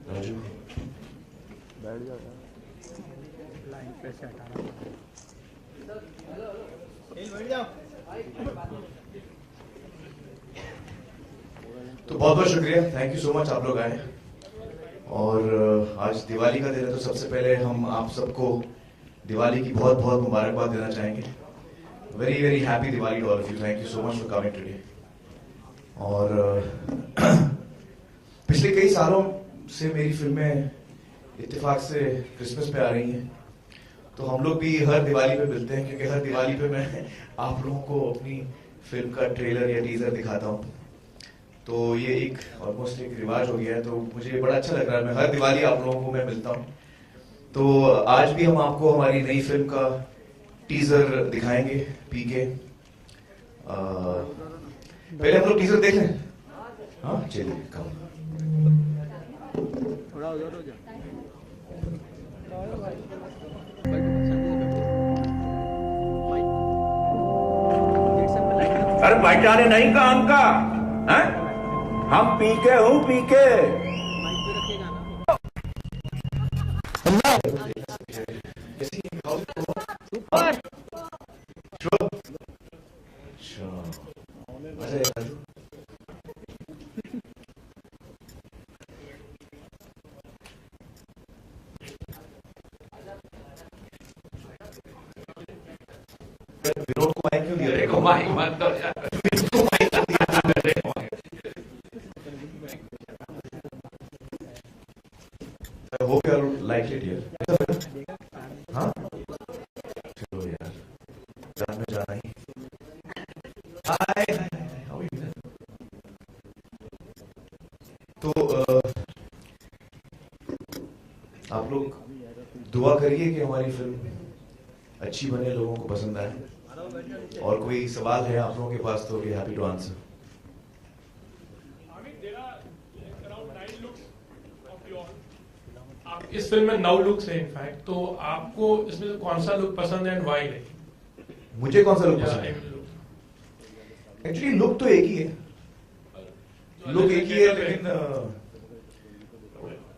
राजू बैठ जाओ यार, लाइन पे से हटाना बैठ जाओ। तो बहुत बहुत शुक्रिया, थैंक यू सो मच आप लोग आए। और आज दिवाली का दिन है, तो सबसे पहले हम आप सबको दिवाली की बहुत बहुत मुबारकबाद देना चाहेंगे। Very very happy Diwali to all of you, thank you so much for coming today. और पिछले कई सालों से मेरी फिल्में इत्तेफाक से क्रिसमस पे आ रही हैं, तो हम लोग भी हर दिवाली पे मिलते हैं, क्योंकि हर दिवाली पे मैं आप लोगों को अपनी फिल्म का ट्रेलर या टीजर दिखाता हूँ। तो ये एक ऑलमोस्ट एक रिवाज हो गया है, तो मुझे बड़ा अच्छा लग रहा है, मैं हर दिवाली आप लोगों को मैं मिलता हूँ। तो आज भी हम आपको हमारी नई फिल्म का टीजर दिखाएंगे, पीके। पहले हम लोग टीजर देख लें। हाँ चलिए, कम थोड़ा उधर हो जा। अरे भाईचारे नहीं काम का है? हम पीके हूँ पीके। विनोद को माइक क्यों दिया? देखो माइक मत दो यार। I hope you all liked it here. हाँ? चलो यार, जान में जाना ही। Hi, how are you? तो आप लोग दुआ करिए कि हमारी फिल्म अच्छी बने, लोगों को पसंद आए। और कोई सवाल है आप लोगों के पास तो वी हैप्पी टू आंसर। इस फिल्म में 9 लुक्स है इनफैक्ट, तो आपको इसमें से कौन सा लुक पसंद है एंड व्हाई है? मुझे कौन सा लुक पसंद है? एक्चुअली लुक तो एक ही है, लुक एक ही है, लेकिन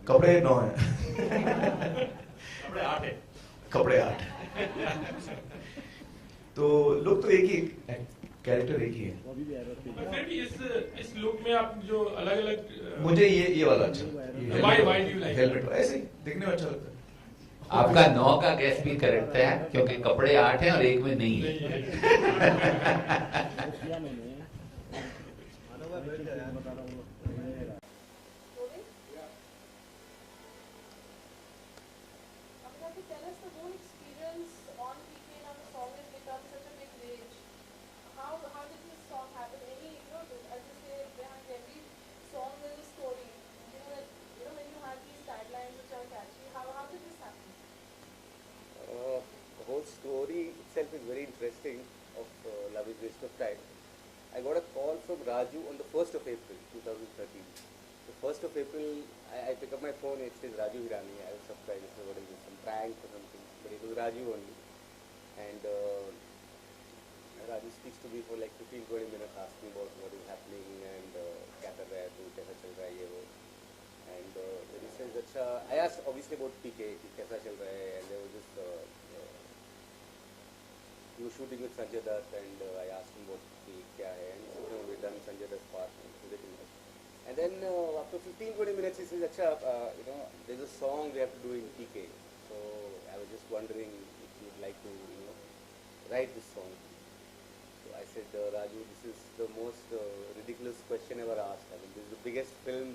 कपड़े 9 है। कपड़े 8 तो लुक तो एक ही, कैरेक्टर एक ही है। फिर भी इस लुक में आप जो अलग अलग, मुझे ये वाला अच्छा, why do you like? Helmet ऐसे ही दिखने में अच्छा लगता है। आपका 9 का गैस भी करेक्ट है, क्योंकि कपड़े 8 हैं और एक में नहीं है। Story itself is very interesting of Love is Waste of Time. I got a call from Raju on the 1st of April 2013. The 1st of April, I pick up my phone, it says Raju Hirani. I was surprised, I said, what is this, some prank or something? But it was Raju only. And Raju speaks to me for like 15-20 minutes, asking about what is happening and kya kar raha hai tu, kaisa chal raha hai ye wo. And when he says, Acha, I asked obviously about PK, kaisa chal raha hai, and there was this he was shooting with Sanjay Dutt, and I asked him what kya hai, and he said, no, we've done Sanjay Dutt's part, and then after 15-20 minutes he says, Acha, there's a song we have to do in PK, so I was just wondering if you'd like to, write this song. So I said, Raju, this is the most ridiculous question ever asked. I mean, this is the biggest film,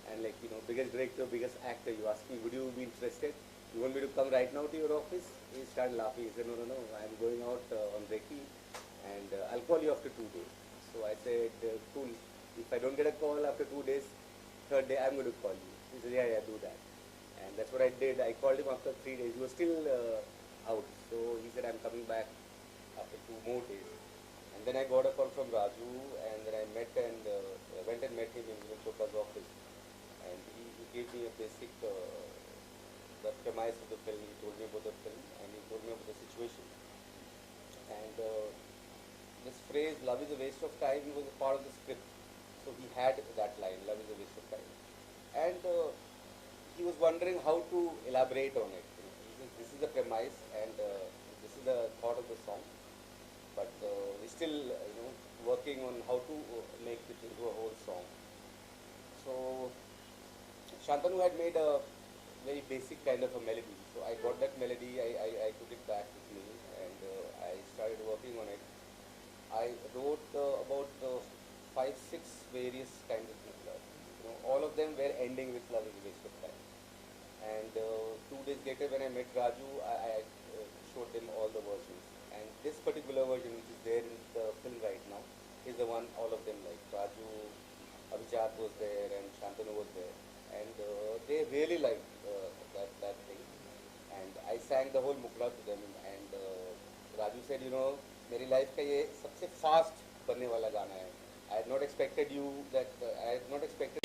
and biggest director, biggest actor. You ask me, would you be interested? You want me to come right now to your office? He started laughing. He said, no, I'm going out on recce, and I'll call you after 2 days. So I said, cool. If I don't get a call after 2 days, 3rd day, I'm going to call you. He said, yeah, do that. And that's what I did. I called him after 3 days. He was still out. So he said, I'm coming back after 2 more days. And then I got a call from Raju, and then I met and went and met him in Choka's office. And he gave me a basic the premise of the film. He told me about the film, and he told me about the situation. And this phrase, love is a waste of time, was a part of the script. So So he had that line, love is a waste of time. And he was wondering how to elaborate on it. This is the premise and this is the thought of the song. But we're still, working on how to make it into a whole song. So Shantanu had made a very basic kind of a melody. So I got that melody, I took it back with me, and I started working on it. I wrote about 5-6 various kinds of love. All of them were ending with love is a waste of time. And 2 days later, when I met Raju, I showed them all the versions. And this particular version, which is there in the film right now, is the one all of them like. Raju, Abhijat was there, and Shantanu was there. And they really liked that thing. And I sang the whole mukla to them. And Raju said, मेरी life का ये सबसे fast बनने वाला गाना है. I had not expected I had not expected.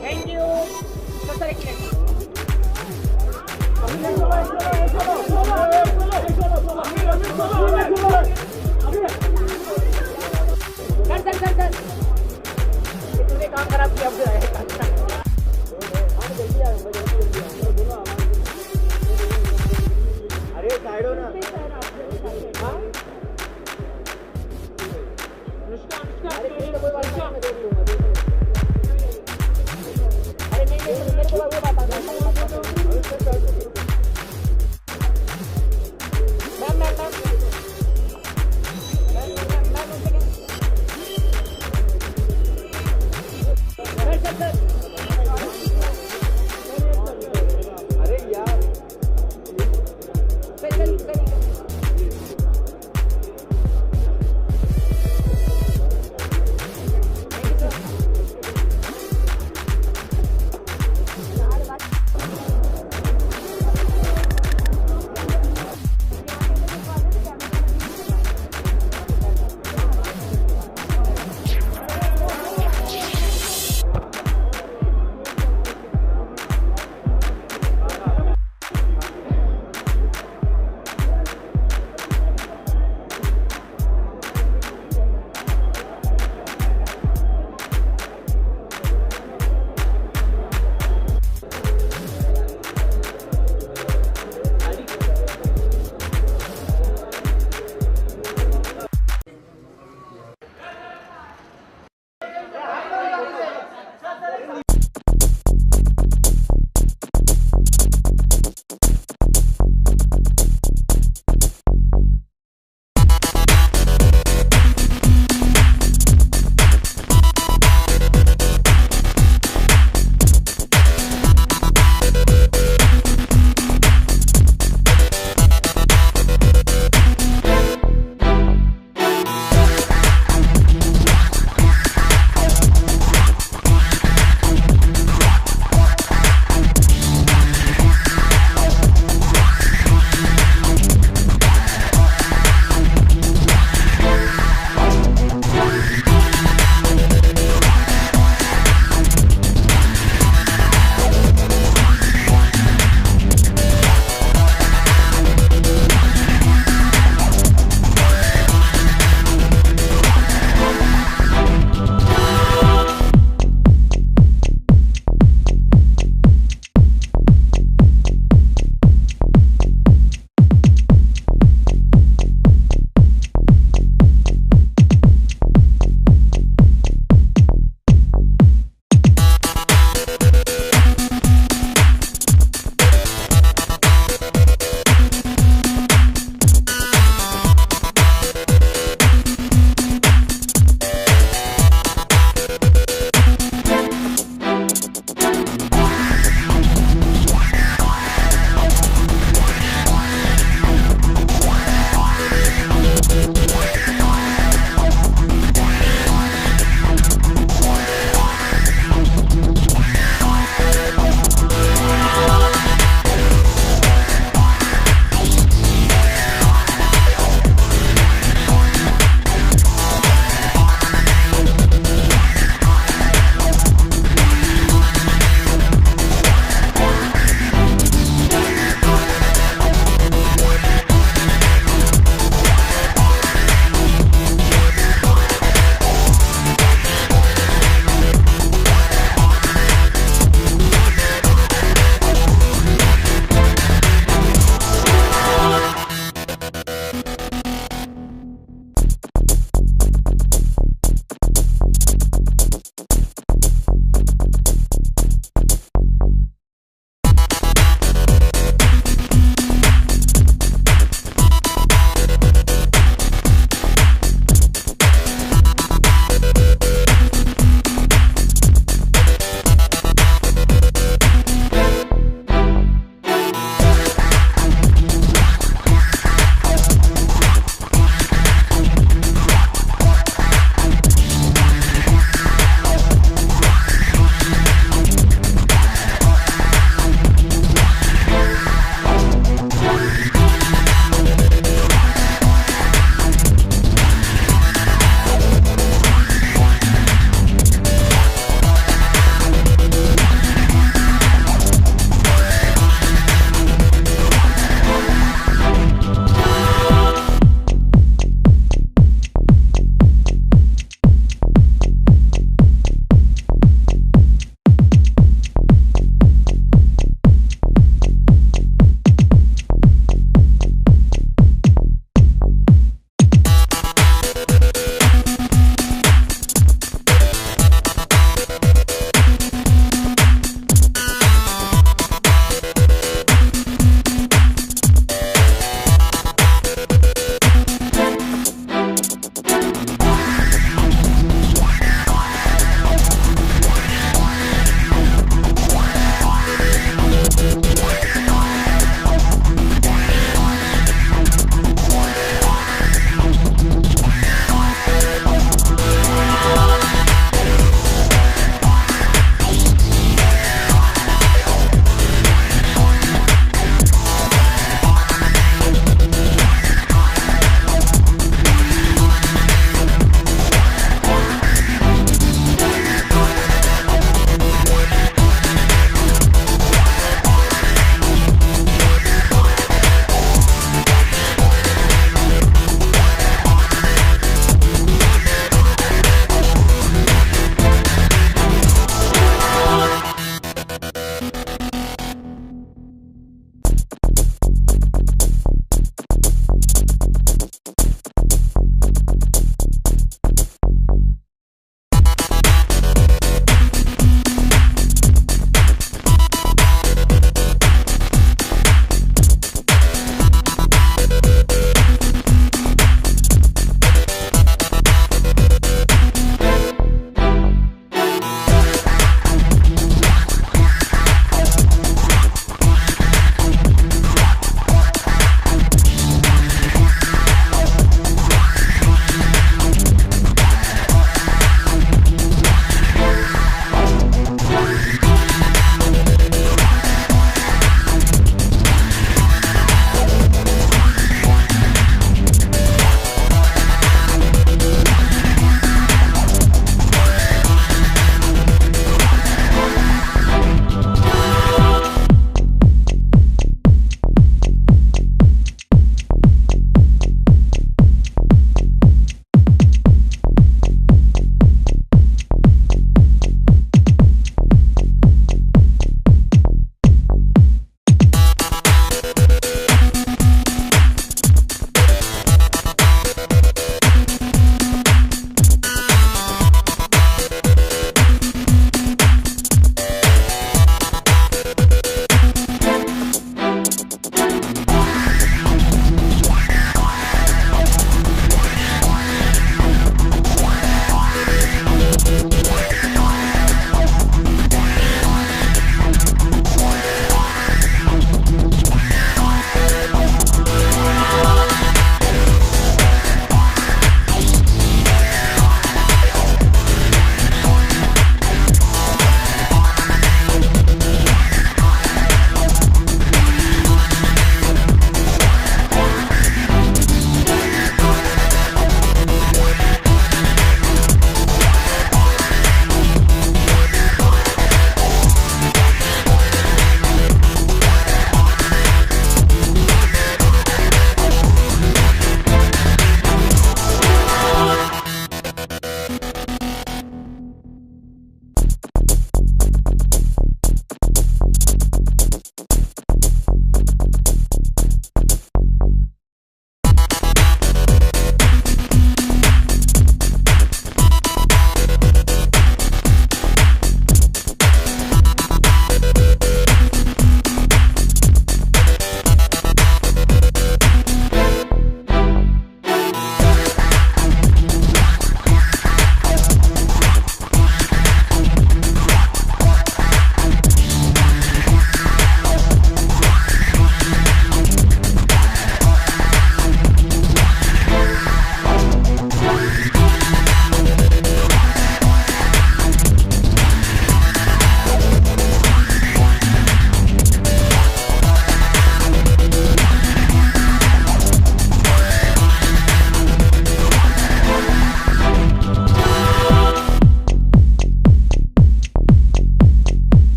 Thank you. काम खराब किया अरे साइड हो ना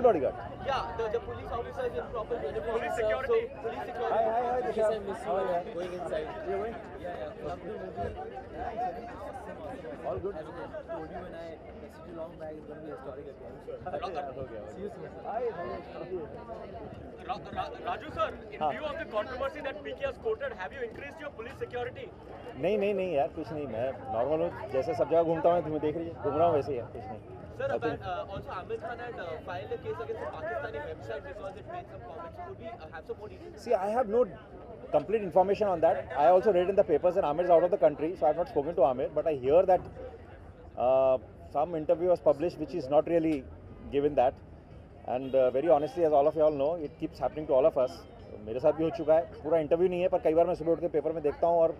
bodyguard. Yeah, the police officers in proper uniform. Police security. So, police security. Hi, Disha. I miss you going inside. You going? Yeah. Love the movie. All good. As I told you when I messaged you long back, it's going to be historic again. Okay. See you soon. Hi. Raju sir, in view of the controversy that PK has quoted, have you increased your police security? नहीं यार कुछ नहीं, मैं normal हूँ, जैसे सब जगह घूमता हूँ तुम्हें देख रही है, घूम रहा हूँ वैसे ही है, कुछ नहीं. Sir, also Aamir Khan had filed a case against the Pakistani website because it made some comments. Could we have some more details? See, I have no complete information on that. I also read in the papers that Aamir is out of the country, so I have not spoken to Aamir. But I hear that some interview was published which is not really given that. And very honestly, as all of you all know, it keeps happening to all of us. मेरे साथ भी हो चुका है, पूरा interview नहीं है, पर कई बार मैं सुबह उठ के पेपर में देखता हूँ और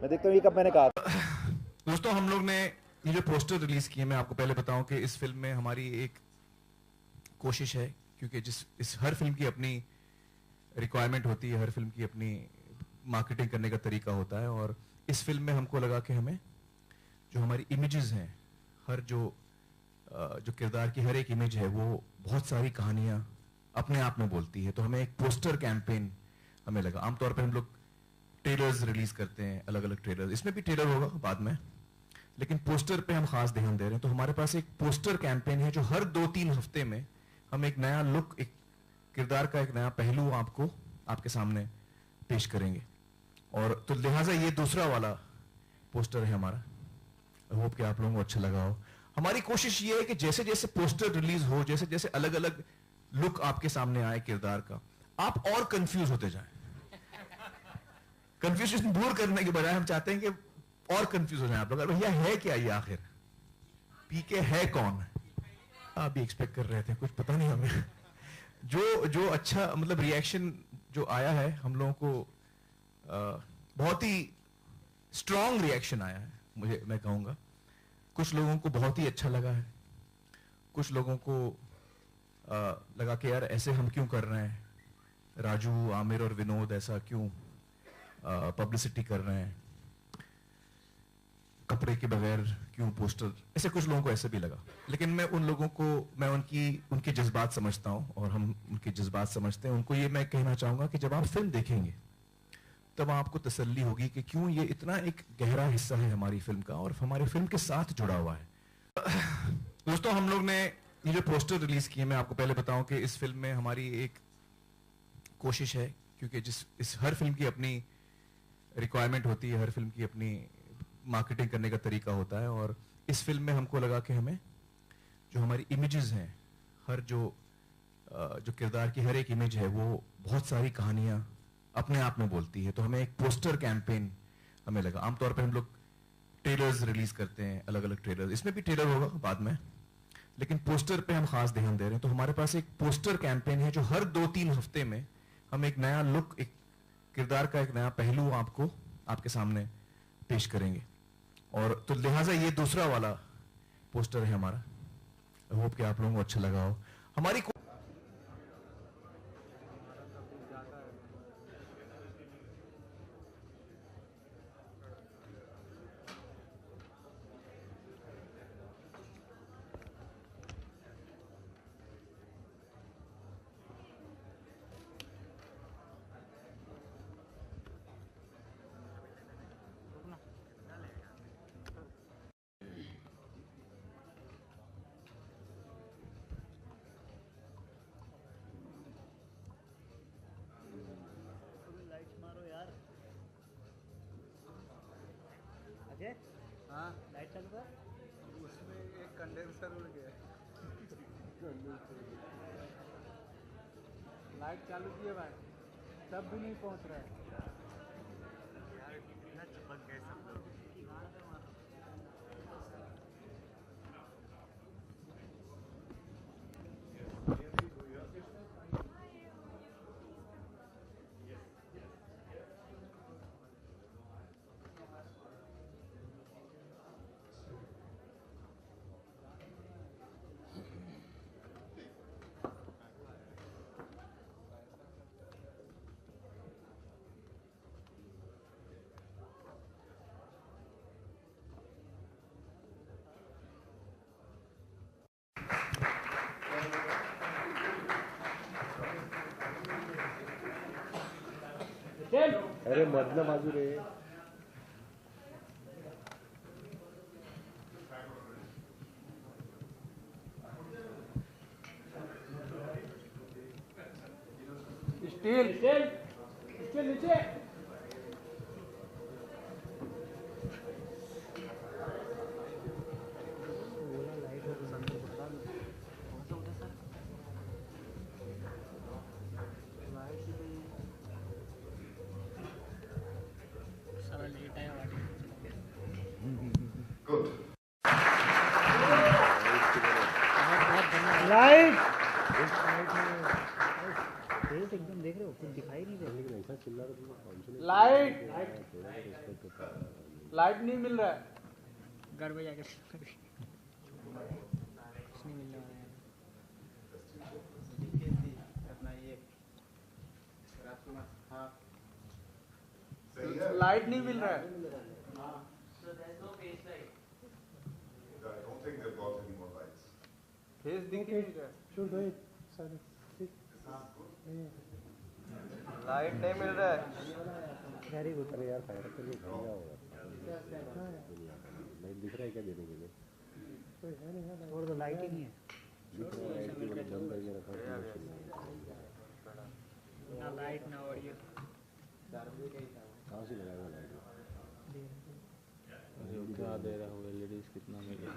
मैं देखता हूँ ये कब मैंने कहा. दोस्तों, हम लोग ने ये जो पोस्टर रिलीज किए, मैं आपको पहले बताऊं कि इस फिल्म में हमारी एक कोशिश है, क्योंकि इस हर फिल्म की अपनी रिक्वायरमेंट होती है, हर फिल्म की अपनी मार्केटिंग करने का तरीका होता है, और इस फिल्म में हमको लगा कि हमें जो हमारी इमेजेस हैं, हर जो किरदार की हर एक इमेज है, वो बहुत सारी कहानियां अपने आप में बोलती है. तो हमें एक पोस्टर कैंपेन हमें लगा. आमतौर पर हम लोग ट्रेलर्स रिलीज करते हैं, अलग अलग ट्रेलर, इसमें भी ट्रेलर होगा बाद में, लेकिन पोस्टर पे हम खास ध्यान दे रहे हैं. तो हमारे पास एक पोस्टर कैंपेन है जो हर 2-3 हफ्ते में हम एक नया लुक, एक किरदार का एक नया पहलू आपके सामने पेश करेंगे. और तो लिहाजा ये दूसरा वाला पोस्टर है हमारा. आई होप कि आप लोगों को अच्छा लगा हो. हमारी कोशिश ये है कि जैसे जैसे पोस्टर रिलीज हो, जैसे जैसे अलग अलग लुक आपके सामने आए किरदार का, आप और कंफ्यूज होते जाएं. कंफ्यूजन दूर करने के बजाय हम चाहते हैं कि और कंफ्यूज हो जाए आप लोग. भैया है क्या ये, आखिर पीके है कौन? आप भी एक्सपेक्ट कर रहे थे, कुछ पता नहीं हमें. जो अच्छा मतलब रिएक्शन जो आया है, हम लोगों को बहुत ही स्ट्रॉन्ग रिएक्शन आया है. मैं कहूंगा कुछ लोगों को बहुत ही अच्छा लगा है, कुछ लोगों को लगा कि यार ऐसे हम क्यों कर रहे हैं, राजू, आमिर और विनोद ऐसा क्यों पब्लिसिटी कर रहे हैं, कपड़े के बगैर क्यों पोस्टर, ऐसे कुछ लोगों को ऐसे भी लगा. लेकिन मैं उन लोगों को, मैं उनके जज्बात समझता हूं, और हम उनके जज्बात समझते हैं. उनको ये मैं कहना चाहूंगा कि जब आप फिल्म देखेंगे तब आपको तसल्ली होगी कि क्यों ये इतना एक गहरा हिस्सा है हमारी फिल्म का, और हमारी फिल्म के साथ जुड़ा हुआ है. दोस्तों, हम लोग ने ये जो पोस्टर रिलीज किए, मैं आपको पहले बताऊं कि इस फिल्म में हमारी एक कोशिश है, क्योंकि इस हर फिल्म की अपनी रिक्वायरमेंट होती है, हर फिल्म की अपनी मार्केटिंग करने का तरीका होता है, और इस फिल्म में हमको लगा कि हमें जो हमारी इमेजेस हैं, हर जो किरदार की हर एक इमेज है, वो बहुत सारी कहानियां अपने आप में बोलती है. तो हमें एक पोस्टर कैंपेन हमें लगा. आमतौर पर हम लोग ट्रेलर्स रिलीज करते हैं, अलग अलग ट्रेलर, इसमें भी ट्रेलर होगा बाद में, लेकिन पोस्टर पे हम खास ध्यान दे रहे हैं. तो हमारे पास एक पोस्टर कैंपेन है जो हर 2-3 हफ्ते में हम एक नया लुक, एक किरदार का एक नया पहलू आपके सामने पेश करेंगे. और तो लिहाजा ये दूसरा वाला पोस्टर है हमारा. आई होप कि आप लोगों को अच्छा लगा हो. हमारी अजय, हाँ लाइट चालू कर. उसमें एक कंडेंसर उड़ गया. लाइट चालू किए भाई, तब भी नहीं पहुंच रहा है. यार इतना चिपक गए सब लोग. अरे मधल्या बाजू रे. स्टील नीचे. Good. लाइट एकदम देख रहे हो कुछ दिखाई नहीं दे रहा. ऐसा चिल्ला रहा. लाइट नहीं मिल रहा है. घर में जाकर कुछ नहीं मिलने वाला है. अपना ये राजकुमार. हाँ. लाइट नहीं मिल रहा है. I don't think they've got any more lights. Face दिख नहीं रहा है. Should wait. Sorry. लाइट नहीं मिल रहा है. अरे उतरे यार फायर कर लिए क्या होगा. लाइट दिख रहा है क्या देने के लिए. और तो लाइट ही नहीं है. दिख रहा है कि बंद करके रखा है. ना लाइट ना ऑडियो. कहाँ से लगाएगा लाइट. क्या दे रहा हूँ एलईडीज कितना मिले.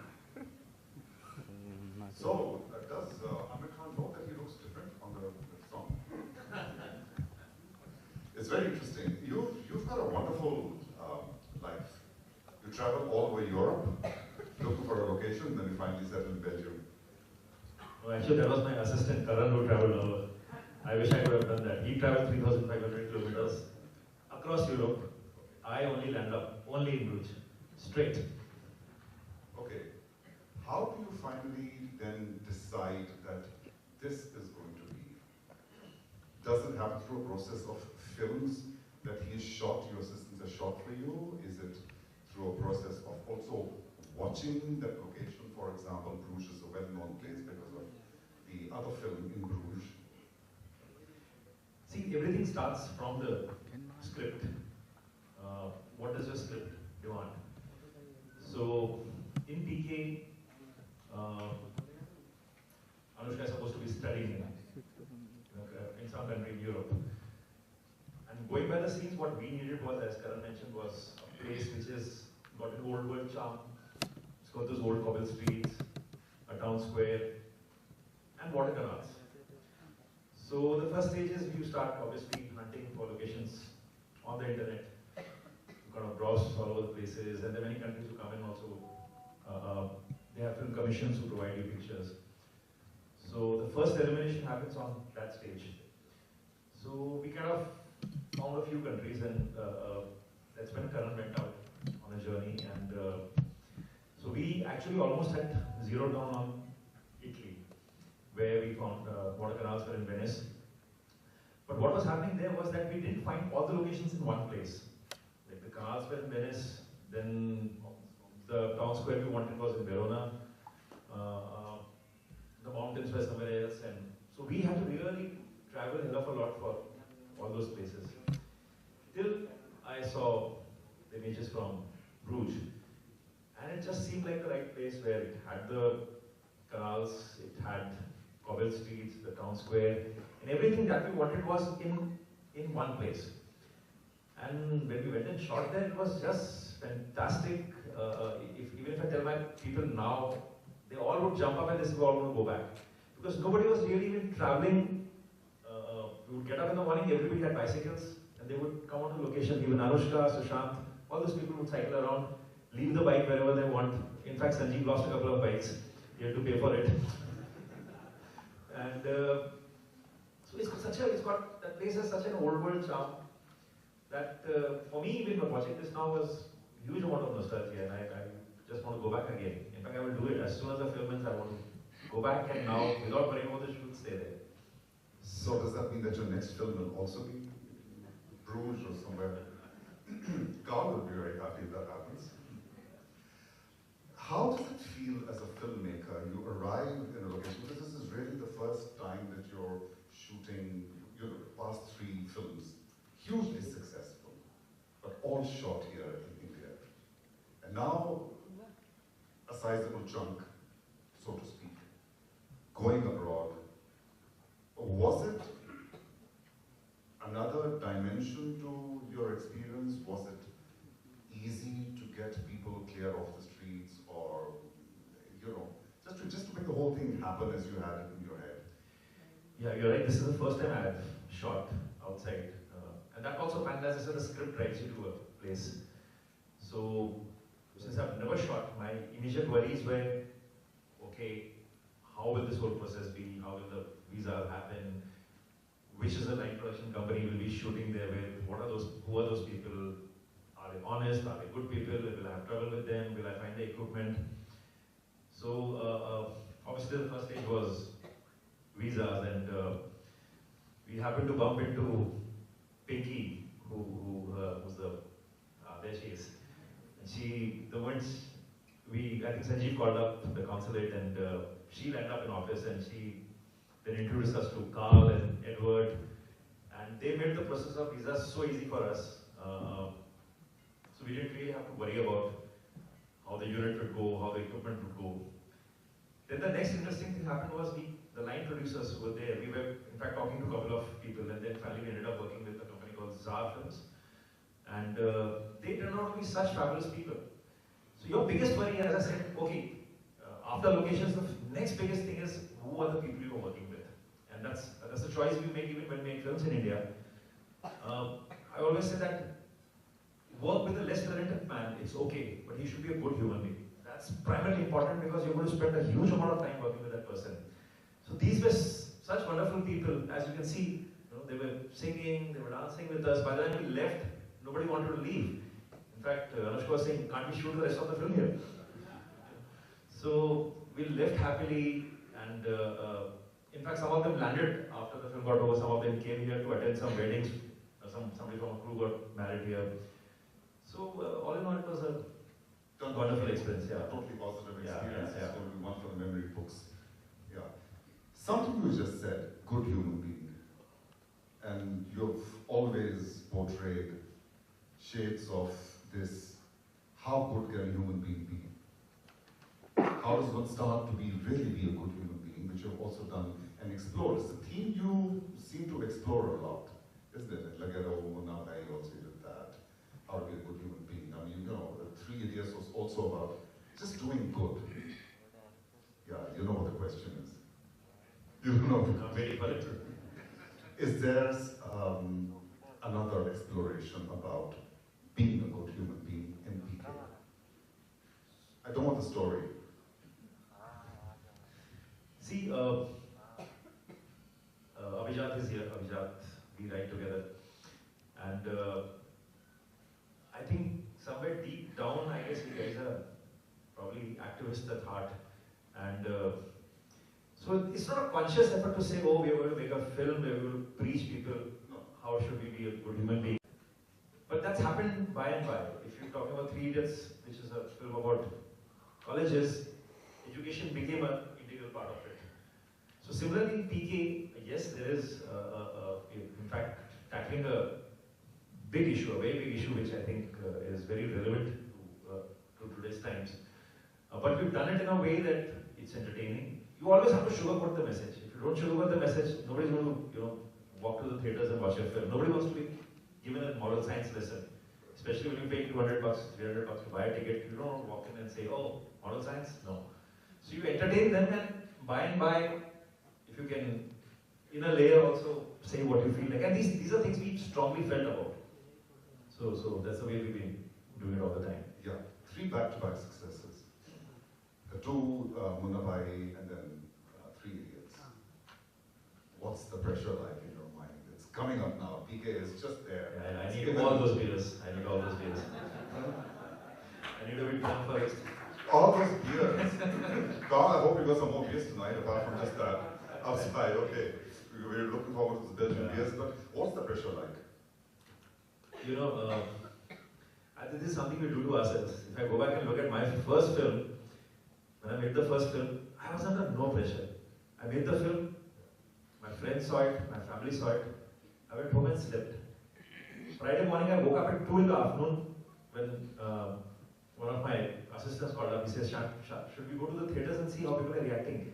So, does Aamir Khan know that he looks different on the song? It's very interesting. You've got a wonderful life. You travel all over Europe, looking for a location, then you finally settle in Belgium. No, actually, that was my assistant Karan who traveled over. I wish I could have done that. He traveled 3,500 kilometers across Europe. I only land up only in Bruges, straight. Okay. How do you finally then decide that this is going to be? Does it happen through a process of films that he's shot, your assistants have shot for you? Is it through a process of also watching that location? For example, Bruges is a well-known place because of the other film in Bruges. See, everything starts from the script. What does your script demand? So, in PK, Anushka is supposed to be studying in some country in Europe. And going by the scenes, what we needed was, as Karan mentioned, was a place which has got an old world charm. It's got those old cobble streets, a town square, and water canals. So the first stage is you start obviously hunting for locations on the internet. You kind of browse all over the places, and there are many countries who come in also. They have film commissions who provide you pictures. So the first elimination happens on that stage. So we kind of found a few countries, and that's when Karan went out on a journey. And so we actually almost had zeroed down on Italy, where we found water canals were in Venice. But what was happening there was that we didn't find all the locations in one place. Like the canals were in Venice, then the town square we wanted was in Verona, the mountains were somewhere else, and so we had to really travel a hell of a lot for all those places. Till I saw the images from Bruges, and it just seemed like the right place where it had the canals, it had cobble streets, the town square, and everything that we wanted was in one place. And when we went and shot there, it was just fantastic. Even if I tell my people now, they all would jump up and they say, we all want to go back. Because nobody was really even traveling. We would get up in the morning, everybody had bicycles, and they would come on to location. Even Anushka, Sushant, all those people would cycle around, leave the bike wherever they want. In fact, Sanjay lost a couple of bikes. He had to pay for it. And so that place has such an old world charm that for me, even watching this now, was a huge amount of nostalgia, and I just want to go back again. In fact, I will do it as soon as the film ends. I want to go back and now, without worrying about the shoot, stay there. So does that mean that your next film will also be Bruges or somewhere? God will be very happy if that happens. How does it feel as a filmmaker? You arrive in a location, because this is really the first time that you're shooting your past 3 films, hugely successful. all shot here in India. And now, a sizable chunk, so to speak, going abroad. Was it another dimension to your experience? Was it easy to get people clear off the streets, or, you know, just to make the whole thing happen as you had it in your head? Yeah, you're right. This is the first time I've shot outside. And that also finalizes when the script drives you to a place. So, since I've never shot, my initial worries were, okay, how will this whole process be? How will the visa happen? Which is the line production company will be shooting there with? What are those? Who are those people? Are they honest? Are they good people? Will I have trouble with them? Will I find the equipment? So obviously the first stage was visas, and we happened to bump into Pinky, who's there she is. And I think Sanjay called up the consulate, and she landed up in office, and she then introduced us to Carl and Edward, and they made the process of visas so easy for us. So we didn't really have to worry about how the unit would go, how the equipment would go. Then the next interesting thing happened was the line producers who were there. We were in fact talking to a couple of people, and then finally we ended up working with a company called Zar Films. And they turned out to be such fabulous people. So your biggest worry, as I said, okay, after locations, the next biggest thing is who are the people you are working with. And that's the choice we make even when we make films in India. I always say that work with a less talented man, it's okay, but he should be a good human being. That's primarily important because you're going to spend a huge amount of time working with that person. So these were such wonderful people. As you can see, they were singing, they were dancing with us. By the time we left, nobody wanted to leave. In fact, Anushka was saying, can't we shoot the rest of the film here? So we left happily, and in fact, some of them landed after the film got over. Some of them came here to attend some weddings. Somebody from a crew got married here. So all in all, it was a wonderful experience. Yeah, Totally positive experience. Yeah. It's going to be one for the memory books. Yeah. Something you just said, good human being. And you've always portrayed shades of this, how good can a human being be? How does one start to really be a good human being, which you've also done and explored. It's a theme you seem to explore a lot, isn't it? Lagera Umuna, I also did that. How to be a good human being. I mean, the 3 Idiots was also about just doing good. Yeah, you know what the question is. You know. I'm waiting for it. Is there another exploration about being a good human being in PK? I don't want the story. See, Abhijat is here. Abhijat, we write together. And I think somewhere deep down, I guess you guys are probably activists at heart. And so it's not a conscious effort to say, oh, we are going to make a film, we are going to preach people, how should we be a good human being. But that's happened by and by. If you're talking about 3 Idiots, which is a film about colleges, education became an integral part of it. So similarly, PK, yes, there is, in fact, tackling a big issue, a very big issue, which I think is very relevant to today's times. But we've done it in a way that it's entertaining. You always have to sugarcoat the message. If you don't sugarcoat the message, nobody's going to, walk to the theaters and watch your film. Nobody wants to be given a moral science lesson. Especially when you pay $200, $300 to buy a ticket, you don't walk in and say, oh, moral science? No. So you entertain them, and by, if you can, in a layer also say what you feel like. And these are things we strongly felt about. So that's the way we've been doing it all the time. Yeah, 3 back-to-back successes. The 2 Munnabai and then 3 Idiots. What's the pressure like in your mind? It's coming up now. PK is just there. Yeah, I need all those beers. I need all those beers. I need a bit more first. All those beers. God, I hope you got some more beers tonight apart from just that outside. Okay. We're looking forward to the Belgian beers, but what's the pressure like? I think this is something we do to ourselves. If I go back and look at my first film, when I made the first film, I was under no pressure. I made the film, my friends saw it, my family saw it, I went home and slept. Friday morning I woke up at 2 in the afternoon when one of my assistants called up. He says, should we go to the theatres and see how people are reacting?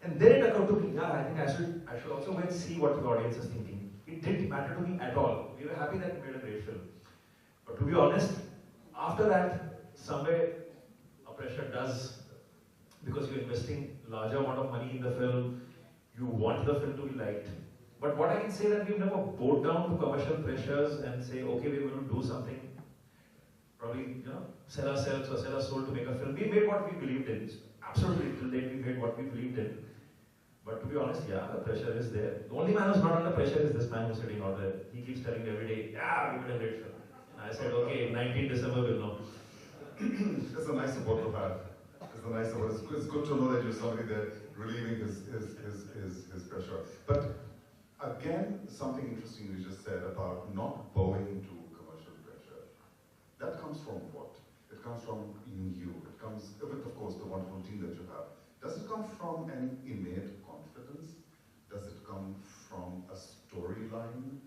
And then it occurred to me, yeah, I think I should also go and see what the audience is thinking. It didn't matter to me at all. We were happy that we made a great film. But to be honest, after that, somewhere a pressure does, because you're investing larger amount of money in the film, you want the film to be liked. But what I can say that we've never bowed down to commercial pressures and say, okay, we're going to do something, probably, sell ourselves or sell our soul to make a film. We made what we believed in. Absolutely, till date we made what we believed in. But to be honest, yeah, the pressure is there. The only man who's not under pressure is this man who's sitting out there. He keeps telling me every day, yeah, we made a great film. And I said, okay, 19 December we'll know. It's a nice support to have. It's a nice support. It's good to know that you're somebody there relieving his pressure. But again, something interesting you just said about not bowing to commercial pressure. That comes from what? It comes from in you. It comes with, of course, the wonderful team that you have. Does it come from an innate confidence? Does it come from a storyline?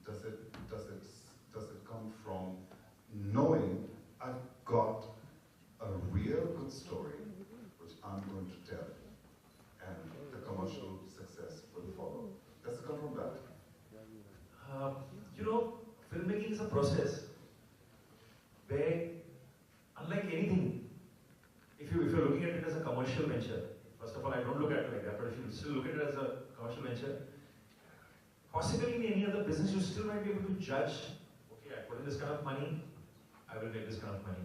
Does it come from knowing I've got a real good story which I'm going to tell, and the commercial success will follow? Does it come from that? Filmmaking is a process where, unlike anything, if you're looking at it as a commercial venture, first of all, I don't look at it like that, but if you still look at it as a commercial venture, possibly in any other business, you still might be able to judge, okay, I put in this kind of money, I will get this kind of money.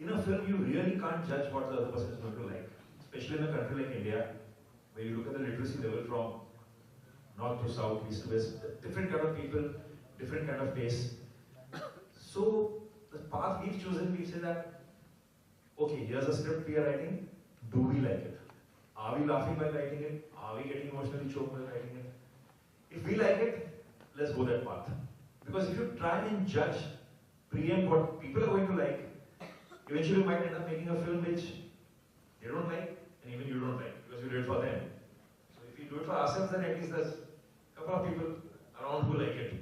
In a film, you really can't judge what the other person is going to like, especially in a country like India, where you look at the literacy level from north to south, east to west, different kind of people, different kind of taste. So, the path we've chosen, we say that, okay, here's a script we are writing, do we like it? Are we laughing while writing it? Are we getting emotionally choked while writing it? If we like it, let's go that path. Because if you try and judge, preempt what people are going to like, eventually you might end up making a film which they don't like, and even you don't like, because you did it for them. So if we do it for ourselves, then at least there's a couple of people around who like it.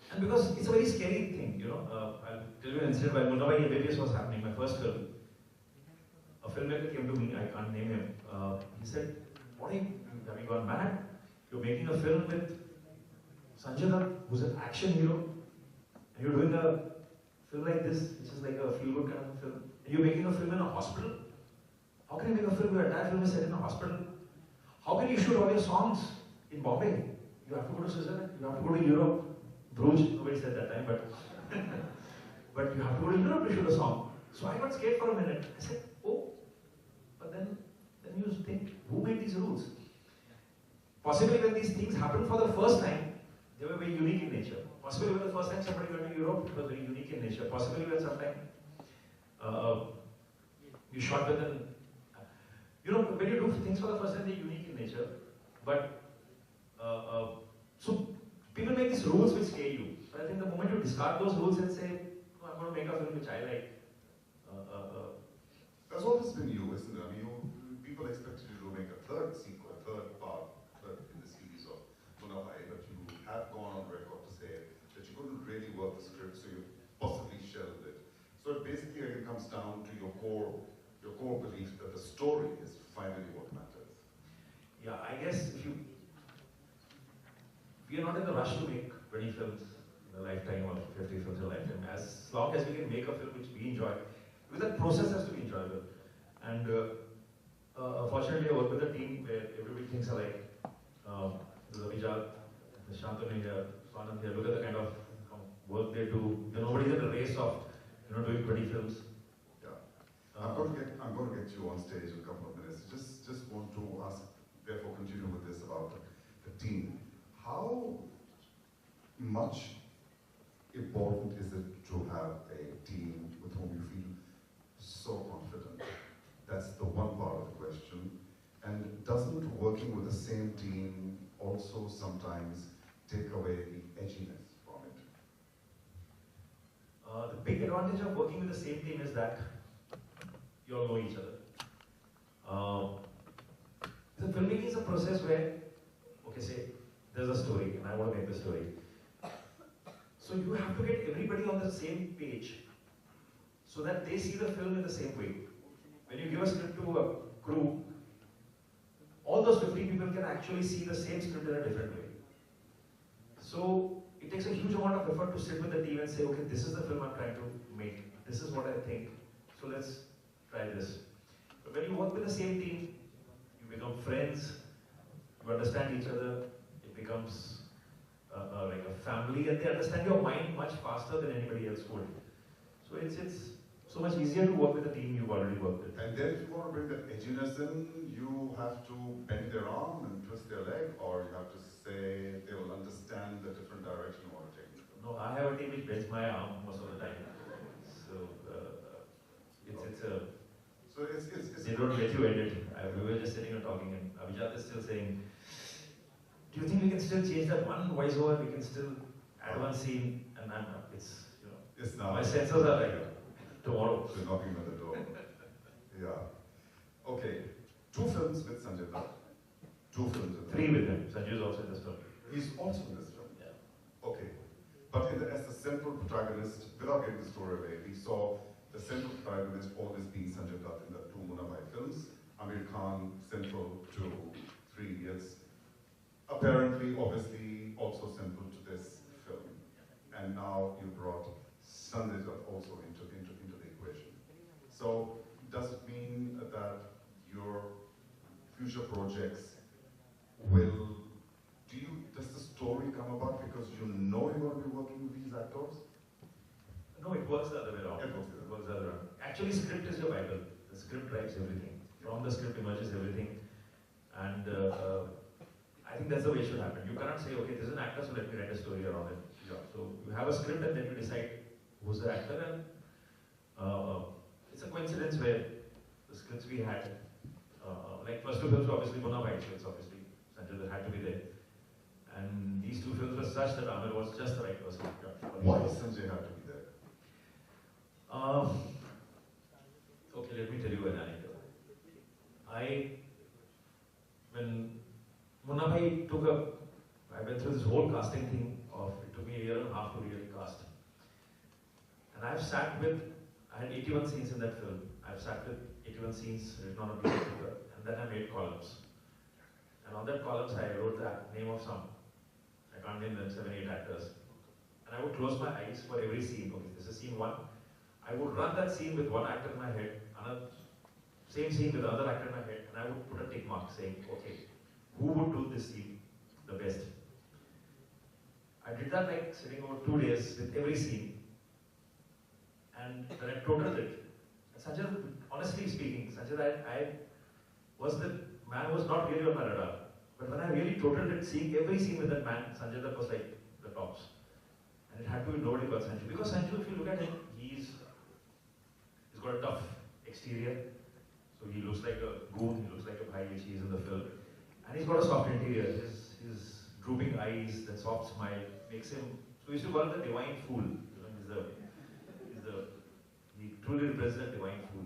And because it's a very scary thing, I'll tell you an incident while Munna Bhai MBBS was happening, my first film. A filmmaker came to me, I can't name him. He said, have you gone mad? You're making a film with Sanjay Dutt, who's an action hero, and you're doing a film like this, which is like a feel-good kind of film, and you're making a film in a hospital? How can you make a film, your entire film is set in a hospital? How can you shoot all your songs in Bombay? You have to go to Switzerland, you have to go to Europe, Bruges, nobody said that time, but but you have to go to Europe to shoot a song. So I got scared for a minute. I said, oh, but then you think, who made these rules? Possibly when these things happened for the first time, they were very unique in nature. Possibly when the first time somebody went to Europe, it was very unique in nature. Possibly when sometime you shot with an, when you do things for the first time, they're unique in nature. But, so people make these rules which scare you. But I think the moment you discard those rules and say, no, I'm going to make a film which I like. That's always been you, isn't it? I mean, people expected you to make a third sequel, a third part in the series of Munna Bhai, but you have gone on record to say that you couldn't really work the script, so you possibly shelved it. So it basically again comes down to your core belief that the story is finally what matters. Yeah, I guess we are not in the rush to make 20 films in a lifetime or 50 films in a lifetime. As long as we can make a film which we enjoy, because that process has to be enjoyable. And fortunately, I work with a team where everybody thinks alike. There's Abhijat, Shantanu here, Swanand here. Look at the kind of work they do. Nobody's in the race of doing 20 films. Yeah, I'm going to get you on stage in a couple of minutes. Just want to ask, therefore, continue with this about the team. How much important is it to have a team with whom you feel so confident? That's the one part of the question. And doesn't working with the same team also sometimes take away the edginess from it? The big advantage of working with the same team is that you all know each other. The filmmaking is a process where, okay, say, there's a story and I want to make the story. So you have to get everybody on the same page so that they see the film in the same way. When you give a script to a crew, all those 50 people can actually see the same script in a different way. So it takes a huge amount of effort to sit with the team and say, okay, this is the film I'm trying to make. This is what I think. So let's try this. But when you work with the same team, you become friends, you understand each other, it becomes like a family, and they understand your mind much faster than anybody else would. So it's so much easier to work with the team you've already worked with. And then if you want to bring that edginess in, you have to bend their arm and twist their leg, or you have to say they will understand the different direction you want to take. No, I have a team which bends my arm most of the time. So they don't let you edit. We were just sitting and talking, and Abhijat is still saying, do you think we can still change that one voiceover? We can still add one scene, and It's now. My sensors are like tomorrow. They're knocking on the door. Yeah. Okay. 2 films with Sanjay Dutt. 2 films with 3 with him. Sanjay is also in this film. He's also in this film. Yeah. Okay. But as the central protagonist, without getting the story away, we saw the central protagonist always being Sanjay Dutt in the 2 Munna films. Aamir Khan central to 3 Idiots. Apparently, obviously, also central to this film. And now you brought Sanjay Dutt also into the equation. So, does it mean that your future projects does the story come about because you know you're going to be working with these actors? No, it works the other way around. It works the other way around. Actually, script is your Bible. The script drives everything. From the script emerges everything. And I think that's the way it should happen. You cannot say, okay, this is an actor, so let me write a story around it. Yeah. So you have a script and then you decide who's the actor, and it's a coincidence where the scripts we had, like first 2 films were obviously Munna, so it's obviously Sanjay Dutt had to be there. And these 2 films were such that Aamir was just the right person. Why does Sanjay have to be there? Okay, let me tell you an anecdote. When Munna I went through this whole casting thing it took me a year and a half to really cast. And I had 81 scenes in that film. I've sat with 81 scenes written on a piece of paper, and then I made columns. And on that columns I wrote the name of some, I can't name them, 7, 8 actors. And I would close my eyes for every scene. Okay, this is scene 1. I would run that scene with one actor in my head, same scene with another actor in my head, and I would put a tick mark saying, okay, who would do this scene the best? I did that like sitting over 2 days with every scene. And then I totaled it. And Sanjay, honestly speaking, Sanjay, the man was not really on my radar. But when I really totaled it, seeing every scene with that man, Sanjay, that was like the tops. And it had to be nobody but Sanjay. Because Sanjay, if you look at him, he's got a tough exterior. So he looks like a goon, he looks like a bhai, which he is in the film. And he's got a soft interior. His drooping eyes, that soft smile, makes him, so we used to call him the divine fool. He truly represents the divine fool.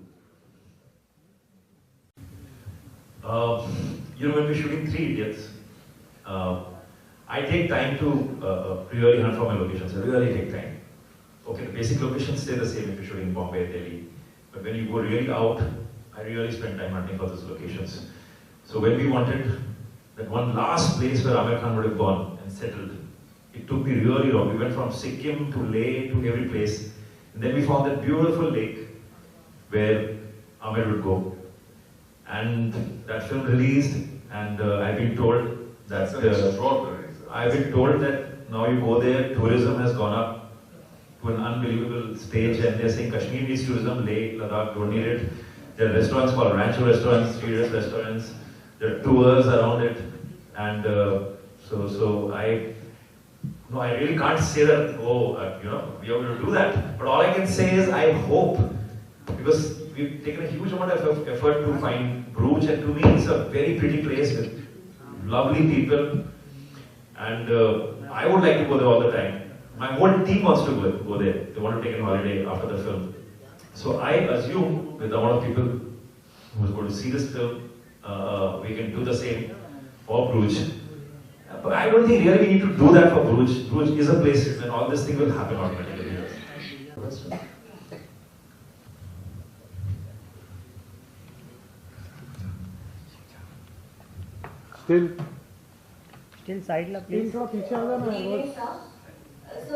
When we're shooting 3 Idiots, I take time to really hunt for my locations. I really take time. Okay, the basic locations stay the same if you're shooting in Bombay, Delhi. But when you go really out, I really spend time hunting for those locations. So when we wanted that one last place where Aamir Khan would have gone and settled, it took me really long. We went from Sikkim to Leh to every place. And then we found that beautiful lake where Aamir would go. And that film released, and I've been told that now you go there, tourism has gone up to an unbelievable stage, and they're saying Kashmir needs tourism, Leh, Ladakh don't need it. There are restaurants called Rancho restaurants, street restaurants. There are tours around it, and I really can't say that, we are going to do that. But all I can say is I hope, because we've taken a huge amount of effort to find Bruges, and to me it's a very pretty place with lovely people, and I would like to go there all the time. My whole team wants to go there. They want to take a holiday after the film. So I assume with the amount of people who are going to see this film, we can do the same for Bruges. But I don't think really we need to do that for Bruges. Bruges is a place when all this thing will happen automatically. Still side la please. So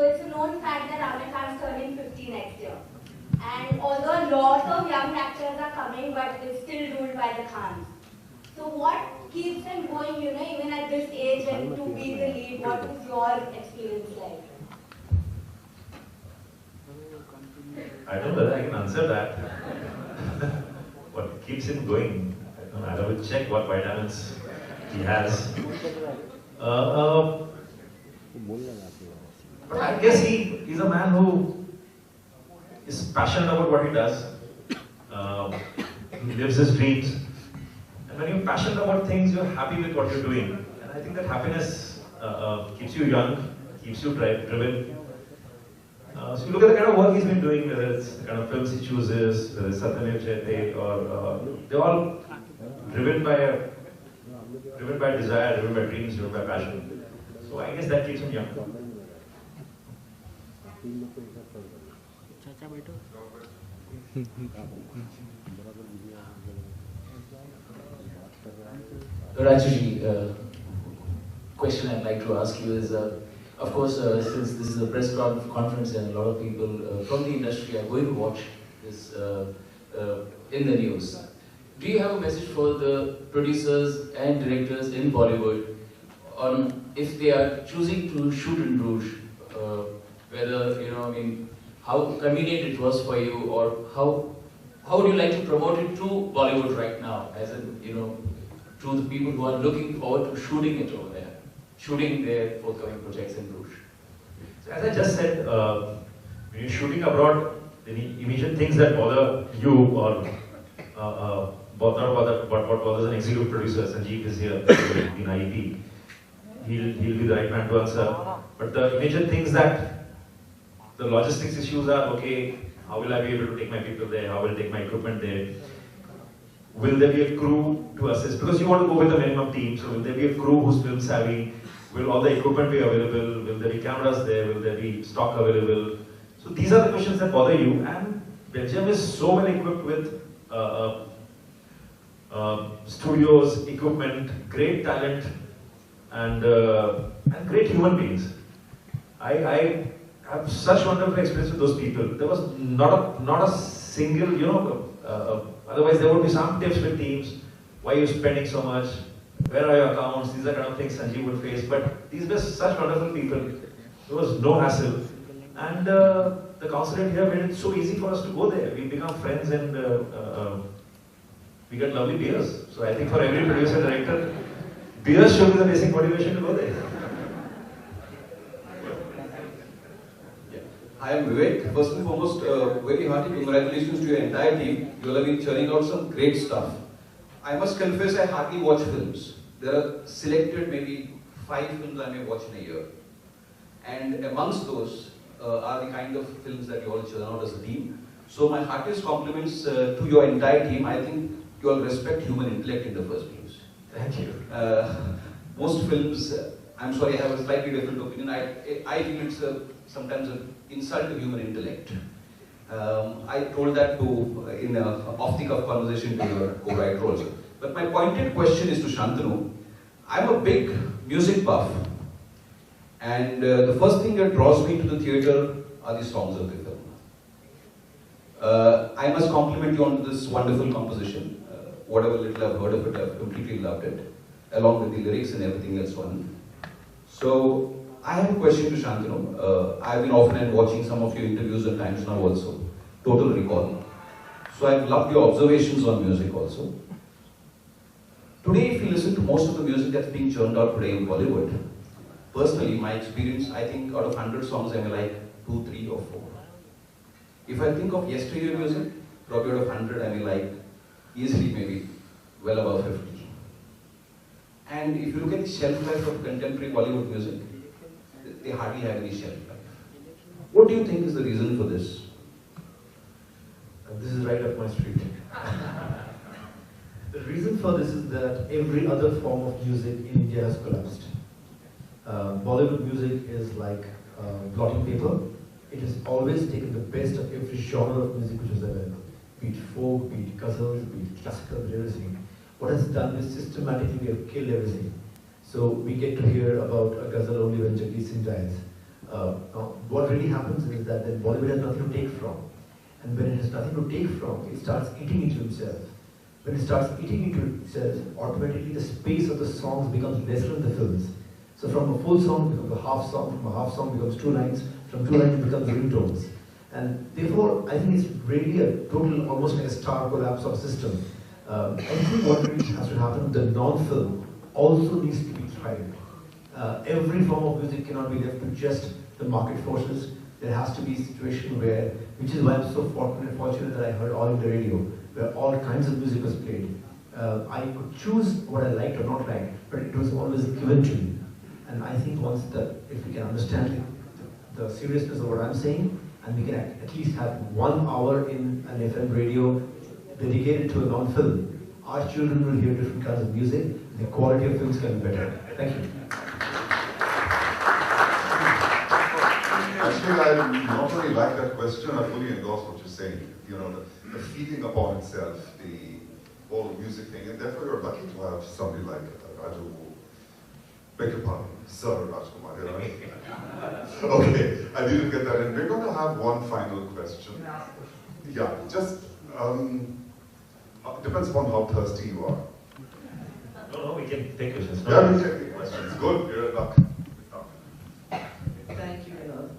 it's a known fact that Aamir Khan is turning 50 next year. And although a lot of young actors are coming, but it's still ruled by the Khans. So what keeps them going, even at this age and to be the lead? What is your experience like? I don't know whether I can answer that. What keeps him going? I have to check what vitamins he has. But I guess he's a man who is passionate about what he does. He lives his dreams. And when you're passionate about things, you're happy with what you're doing. And I think that happiness keeps you young, keeps you driven. So you look at the kind of work he's been doing, whether it's the kind of films he chooses, whether it's Satyanev Jayate, or they're all driven by desire, driven by dreams, driven by passion. So I guess that keeps him young. Rajuji, question I'd like to ask you is, of course, since this is a press conference and a lot of people from the industry are going to watch this in the news, do you have a message for the producers and directors in Bollywood on if they are choosing to shoot in Bruges, whether, how convenient it was for you, or how would you like to promote it to Bollywood right now, as in, to the people who are looking forward to shooting it over there, shooting their forthcoming projects in Bruges? So as I just said, when you're shooting abroad, the immediate things that bother you, or what bothers an executive producer, Sanjay is here, in IEP, he'll be the right man to answer. But the immediate things that, the logistics issues are, okay, how will I be able to take my people there, how will I take my equipment there? Will there be a crew to assist? Because you want to go with a minimum team, so will there be a crew who's film savvy? Will all the equipment be available? Will there be cameras there? Will there be stock available? So these are the questions that bother you. And Belgium is so well equipped with studios, equipment, great talent, and great human beings. I have such wonderful experience with those people. There was not a single, otherwise there would be some tips with teams. Why are you spending so much? Where are your accounts? These are the kind of things Sanjay would face. But these were such wonderful people. There was no hassle. And the consulate here made it so easy for us to go there. We become friends, and we get lovely beers. So I think for every producer director, beers should be the basic motivation to go there. I am Vivek. First and foremost, very hearty congratulations to your entire team. You all have been churning out some great stuff. I must confess, I hardly watch films. There are selected maybe 5 films I may watch in a year. And amongst those are the kind of films that you all churn out as a team. So my heartiest compliments to your entire team. I think you all respect human intellect in the first place. Thank you. Most films, I'm sorry, I have a slightly different opinion. I feel it's sometimes an insult to human intellect. I told that in an off-the-cuff conversation to your co-writer also. But my pointed question is to Shantanu. I'm a big music buff, and the first thing that draws me to the theatre are the songs of the film. I must compliment you on this wonderful composition. Whatever little I've heard of it, I've completely loved it, along with the lyrics and everything else on. So, I have a question to Shantanu. I've been often watching some of your interviews at times now also. Total recall. So I've loved your observations on music also. Today, if you listen to most of the music that's being churned out today in Bollywood, personally, my experience, I think out of 100 songs, I may like 2, 3 or 4. If I think of yesteryear music, probably out of 100, I may like easily maybe well above 50. And if you look at the shelf life of contemporary Bollywood music, they hardly have any shelf life. What do you think is the reason for this? This is right up my street. The reason for this is that every other form of music in India has collapsed. Bollywood music is like blotting paper. It has always taken the best of every genre of music which was available. Be it folk, be it ghazals, be it classical, everything. What has done is systematically we have killed everything. So we get to hear about a ghazal only when Jagdish Singh dies. What really happens is that then Bollywood has nothing to take from. And when it has nothing to take from, it starts eating into itself. When it starts eating into itself, automatically the space of the songs becomes lesser in the films. So from a full song becomes a half song, from a half song becomes 2 lines, from 2 lines it becomes ringtones. And therefore, I think it's really a total, almost like a star collapse of system. I think what really has to happen, the non-film also needs to be thrived. Every form of music cannot be left to just the market forces. There has to be a situation where, which is why I'm so fortunate that I heard all in the radio, where all kinds of music was played. I could choose what I liked or not liked, but it was always given to me. And I think once that, if we can understand the seriousness of what I'm saying, and we can at least have 1 hour in an FM radio dedicated to a non-film, our children will hear different kinds of music, the quality of films can be better. Thank you. Actually, I not only like that question, I fully endorse what you're saying. You know, the feeding upon itself, the whole music thing, and therefore you're lucky to have somebody like Raju. Beg your pardon, Sir Rajkumar, Hirani. Okay, I didn't get that in. We're going to have one final question. Yeah, just depends upon how thirsty you are. No, we can take questions. Yeah, we can take questions. Good, you're in luck. Thank you, Vinod.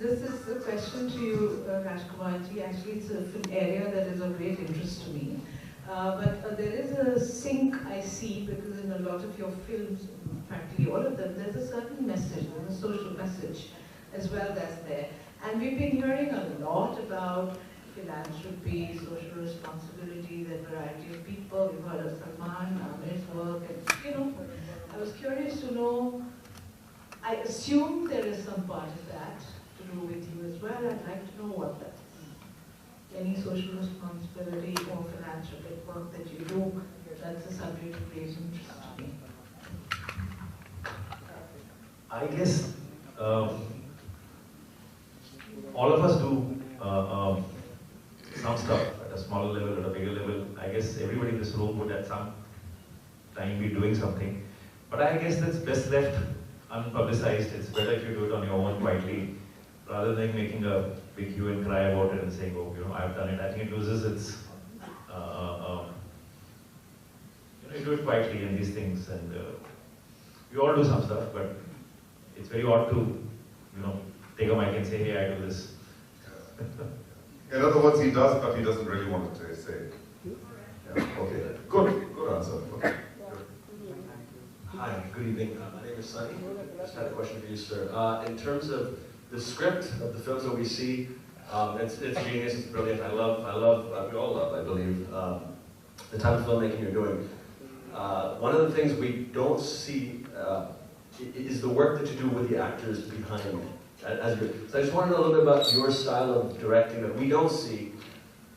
This is a question to you, Rajkumarji. Actually, it's an area that is of great interest to me. But there is a sync I see, because in a lot of your films, practically all of them, there's a certain message, there's a social message as well that's there. And we've been hearing a lot about philanthropy, social responsibility, the variety of people. We've heard of Salman, Aamir's work, and I was curious to know, I assume there is some part of that to do with you as well. I'd like to know what that is. Any social responsibility or philanthropic work that you do, that's a subject of great interest to me. I guess all of us do some stuff at a smaller level, at a bigger level. I guess everybody in this room would at some time be doing something. But I guess that's best left unpublicized. It's better if you do it on your own quietly, rather than making a big hue and cry about it and saying, oh, I've done it. I think it loses its, you do it quietly in these things, and we all do some stuff, but it's very odd to, take a mic and say, hey, I do this. In other words, he does, but he doesn't really want to say it. Yeah, okay, good answer. Okay. Hi, good evening. My name is Sunny. Just had a question for you, sir. In terms of the script of the films that we see, it's genius, it's brilliant. I love, we all love, I believe, the type of filmmaking you're doing. One of the things we don't see is the work that you do with the actors behind it. So I just want to know a little bit about your style of directing that we don't see.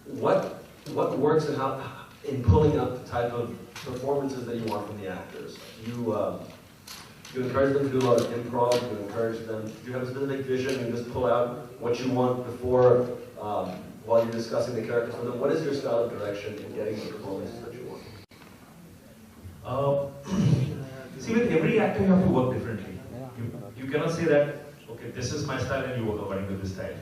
What works and how in pulling up the type of performances that you want from the actors? You encourage them to do a lot of improv, you encourage them, do you have a specific vision and just pull out what you want before, while you're discussing the characters with them? What is your style of direction in getting the performances that you want? See, with every actor you have to work differently. You cannot say that, okay, this is my style and you work according to this style.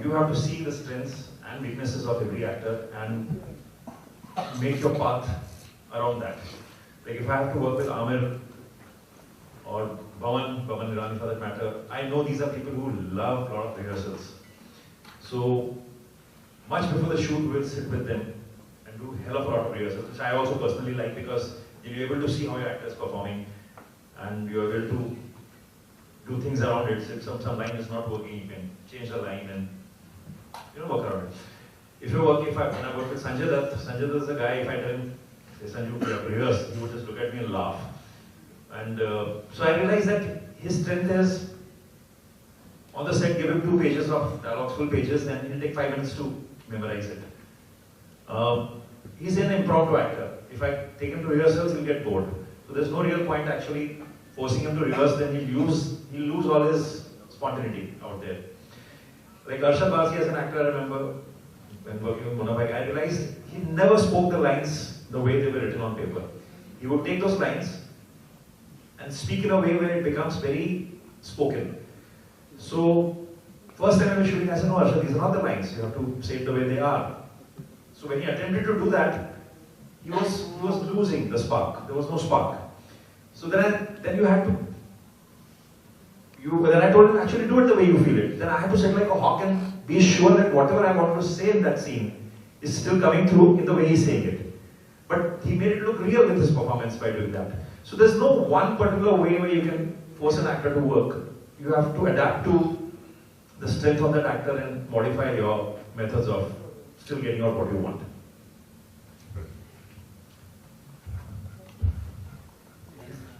You have to see the strengths and weaknesses of every actor and make your path around that. Like if I have to work with Aamir or Bhavan Hirani for that matter, I know these are people who love a lot of rehearsals. So much before the shoot, we'll sit with them and do hell of a lot of rehearsals, which I also personally like because you're able to see how your actor is performing and you're able to do things around it. So if some line is not working, you can change the line and work around it. If you're working, when I work with Sanjay Dutt is the guy, if I tell him, say Sanjay, we have to rehearse, he would just look at me and laugh. And so I realized that his strength is, on the set, give him 2 pages of dialogues, full pages, and he'll take 5 minutes to memorize it. He's an impromptu actor. If I take him to rehearsals, he'll get bored. So there's no real point actually forcing him to rehearse, then he'll lose all his spontaneity out there. Like Arshad Basi as an actor, I remember when working with Munna Bhai, I realized he never spoke the lines the way they were written on paper. He would take those lines and speak in a way where it becomes very spoken. So, first time I was shooting, I said, no Arshad, these are not the lines, you have to say it the way they are. So when he attempted to do that, he was losing the spark. There was no spark. So then you had to, then I told him, actually do it the way you feel it. Then I had to sit like a hawk and be sure that whatever I want to say in that scene is still coming through in the way he's saying it. But he made it look real with his performance by doing that. So there's no one particular way where you can force an actor to work. You have to adapt to the strength of that actor and modify your methods of still getting out what you want.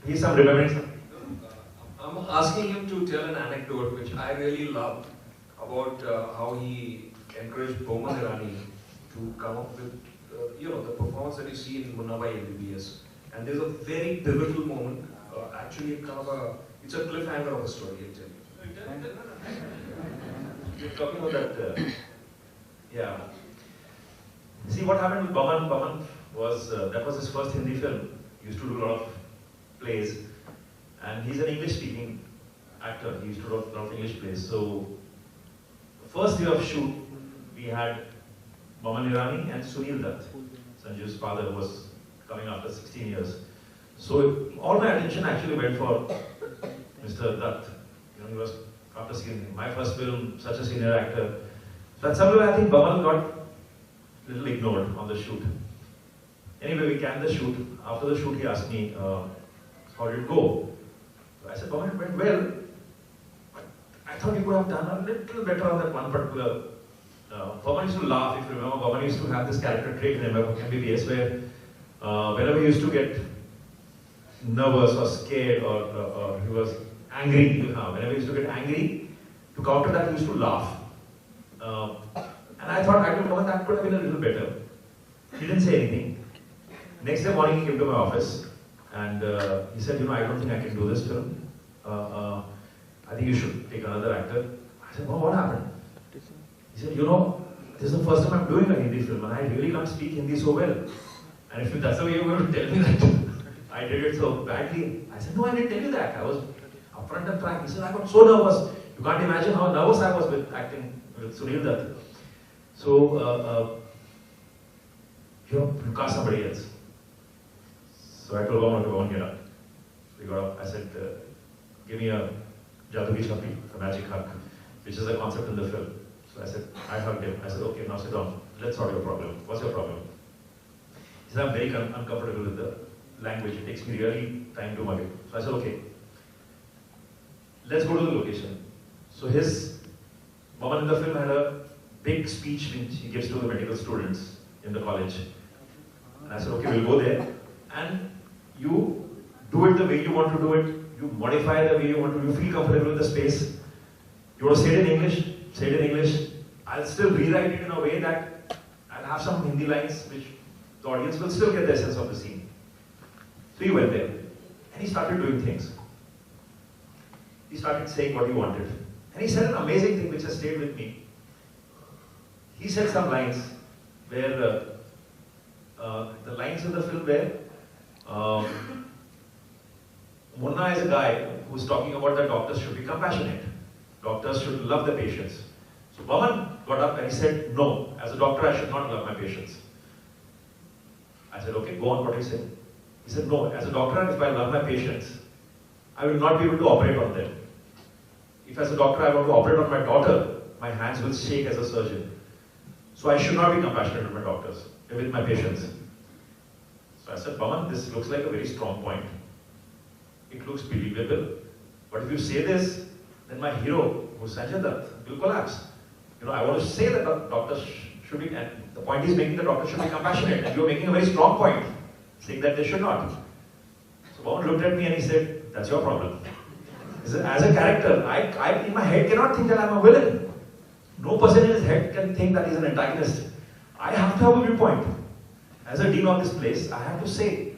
He's some remembering. I'm asking him to tell an anecdote which I really loved about how he encouraged Hirani to come up with the performance that you see in Munna Bhai MBBS. And there's a very pivotal moment, actually it's a cliffhanger of a story, I'll tell you. You're talking about that, yeah. See what happened with Baman? Baman was, that was his first Hindi film. He used to do a lot of plays. And he's an English-speaking actor. He used to do a lot of English plays. So, the first day of shoot, we had Baman Hirani and Sunil Dutt. Sanjay's father was coming after 16 years. So, all my attention actually went for Mr. Dutt. He was, after seeing my first film, such a senior actor. So, at some level, I think Baman got a little ignored on the shoot. Anyway, we canned the shoot. After the shoot, he asked me, how did it go? So I said, Baman, it went well. But I thought you could have done a little better on that one particular. Baman used to laugh, if you remember. Baman used to have this character trait in MBBS where whenever he used to get nervous or scared or he was angry, whenever he used to get angry, to counter that, he used to laugh. And I thought, Baman, that could have been a little better. He didn't say anything. Next day morning, he came to my office and he said, I don't think I can do this film. I think you should take another actor. I said, what happened? He said, this is the first time I'm doing a Hindi film and I really can't speak Hindi so well. And if that's the way you're going to tell me that I did it so badly, I said, no, I didn't tell you that. I was upfront and frank. He said, I got so nervous. You can't imagine how nervous I was with acting with Sunil Dutt. So, you cast somebody else. So I told Baman, okay, Baman, get up. We got up. I said, give me a Jadugi Chappi, a magic hug, which is a concept in the film. So I said, I hugged him. I said, okay, now sit down. Let's solve your problem. What's your problem? He said, I'm very uncomfortable with the language. It takes me really time to mug it. So I said, okay, let's go to the location. So Baman in the film had a big speech which he gives to the medical students in the college. And I said, okay, we'll go there. And you do it the way you want to do it. You modify the way you want to. You feel comfortable with the space. You want to say it in English? Say it in English. I'll still rewrite it in a way that I'll have some Hindi lines which the audience will still get the essence of the scene. So he went there. And he started doing things. He started saying what he wanted. And he said an amazing thing which has stayed with me. He said some lines where the lines in the film where Munna is a guy who's talking about that doctors should be compassionate. Doctors should love the patients. So Baman got up and he said, no, as a doctor I should not love my patients. I said, okay, go on, what do you say? He said, no, as a doctor, if I love my patients, I will not be able to operate on them. If as a doctor I want to operate on my daughter, my hands will shake as a surgeon. So I should not be compassionate with my doctors, with my patients. So I said, Baman, this looks like a very strong point. It looks believable. But if you say this, then my hero, who's Sanjay Dutt, will collapse. I want to say that doctors should be, and the point he's making, the doctor should be compassionate. And you're making a very strong point, saying that they should not. So Baman looked at me and he said, that's your problem. He said, as a character, I in my head cannot think that I'm a villain. No person in his head can think that he's an antagonist. I have to have a viewpoint. As a dean of this place, I have to say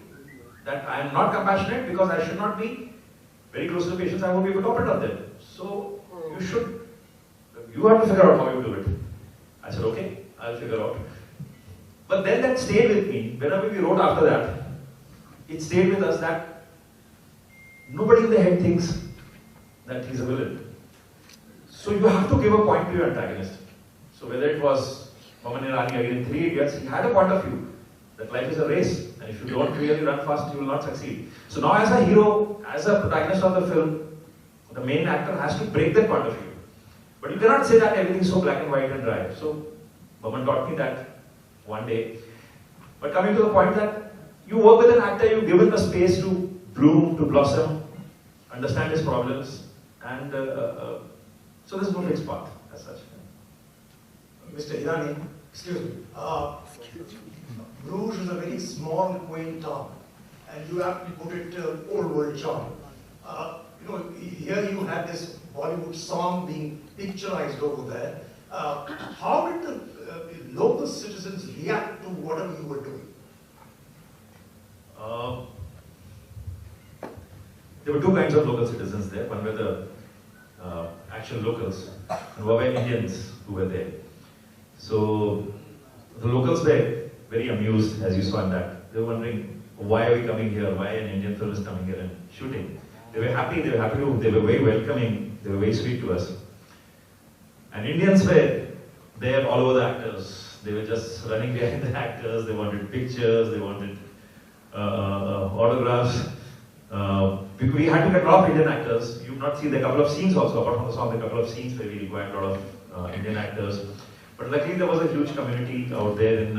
that I am not compassionate because I should not be very close to the patients, I won't be able to operate on them. So you have to figure out how you do it. I said, okay, I'll figure out. But then that stayed with me. Whenever we wrote after that, it stayed with us that nobody in the head thinks that he's a villain. So you have to give a point to your antagonist. So whether it was Boman Hirani again in 3 Idiots, he had a point of view that life is a race, and if you don't really run fast, you will not succeed. So now as a hero, as a protagonist of the film, the main actor has to break that point of view. But you cannot say that everything is so black and white and dry. So Boman taught me that one day. But coming to the point that you work with an actor, you give him the space to bloom, to blossom, understand his problems, and so there's no fixed path as such. Mr. Hirani, excuse me. Bruges is a very small, quaint town, and you have to put it old world charm. Here you have this Bollywood song being picturized over there. How did the local citizens react to whatever you were doing? There were two kinds of local citizens there. One were the actual locals, and one were Indians who were there. So the locals were very amused, as you saw in that. They were wondering, why are we coming here? Why an Indian film is coming here and shooting? They were happy. They were very welcoming. They were very sweet to us. And Indians were there all over the actors. They were just running behind the actors. They wanted pictures. They wanted autographs. We had to get a lot of Indian actors. You've not seen the couple of scenes also, apart from the song, the couple of scenes where we required a lot of Indian actors. But luckily there was a huge community out there in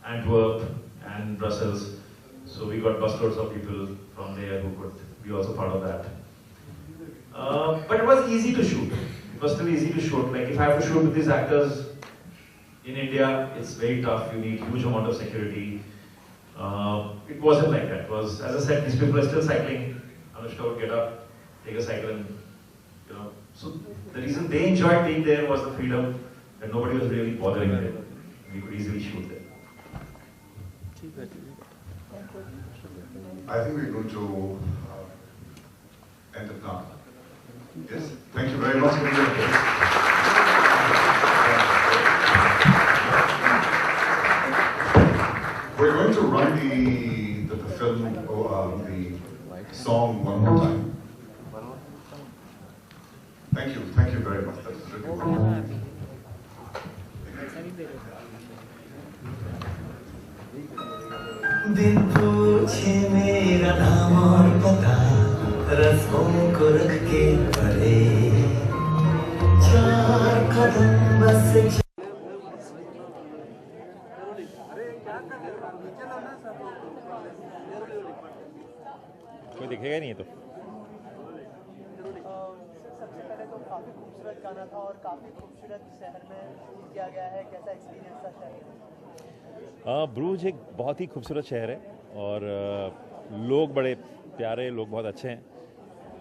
Antwerp and Brussels. So we got busloads of people from there who could be also part of that. But it was easy to shoot. It was still easy to shoot. Like if I have to shoot with these actors in India, it's very tough. You need huge amount of security. It wasn't like that. It was, as I said, these people are still cycling. Anushka would get up, take a cycle, and So the reason they enjoyed being there was the freedom that nobody was really bothering them. We could easily shoot there. I think we're going to end it now. Yes, thank you very much for your attention. We're going to run the film, the song one more time. Thank you very much. That was really wonderful. दिन पूछे मेरा नाम और पता रस्मों को रख के पड़े 4 कदम बस कोई दिखेगा नहीं है तो सबसे पहले तो काफ़ी खूबसूरत गाना था और काफ़ी खूबसूरत शहर में किया गया है कैसा एक्सपीरियंस था शहर ब्रूज एक बहुत ही खूबसूरत शहर है और लोग बड़े प्यारे लोग बहुत अच्छे हैं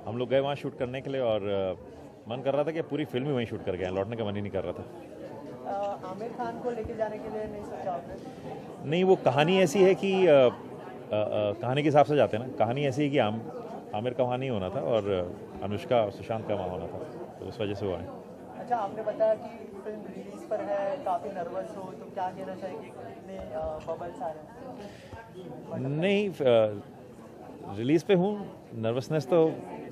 हम लोग गए वहाँ शूट करने के लिए और मन कर रहा था कि पूरी फिल्म ही वहीं शूट कर गए लौटने का मन ही नहीं कर रहा था आमिर खान को लेके जाने के लिए नहीं सोचा आपने नहीं वो कहानी ऐसी है कि कहानी के हिसाब से जाते हैं ना कहानी ऐसी है कि आमिर का वहाँ नहीं होना था और अनुष्का और सुशांत का वहाँ होना था तो उस वजह से वो आए अच्छा आपने बताया कि फिल्म रिलीज पर है काफ़ी नर्वस हो तो क्या कहना चाहेंगे कितने बबल्स आ रहे हैं नहीं रिलीज़ पे हूँ नर्वसनेस तो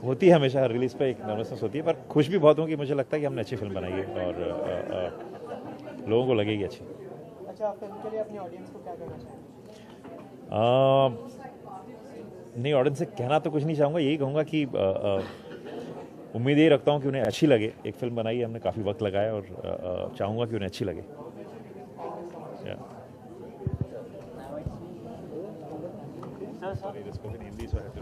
होती है हमेशा हर रिलीज़ पे एक नर्वसनेस होती है पर खुश भी बहुत हूँ कि मुझे लगता है कि हमने अच्छी फिल्म बनाई है और लोगों को लगेगी अच्छी अच्छा फिल्म के लिए अपनी ऑडियंस को क्या कहना चाहेंगे नहीं ऑडियंस से कहना तो कुछ नहीं चाहूँगा यही कहूँगा कि उम्मीद यही रखता हूँ कि उन्हें अच्छी लगे एक फिल्म बनाई है हमने काफ़ी वक्त लगाया और चाहूँगा कि उन्हें अच्छी लगे Sorry, this was in Hindi, so I have to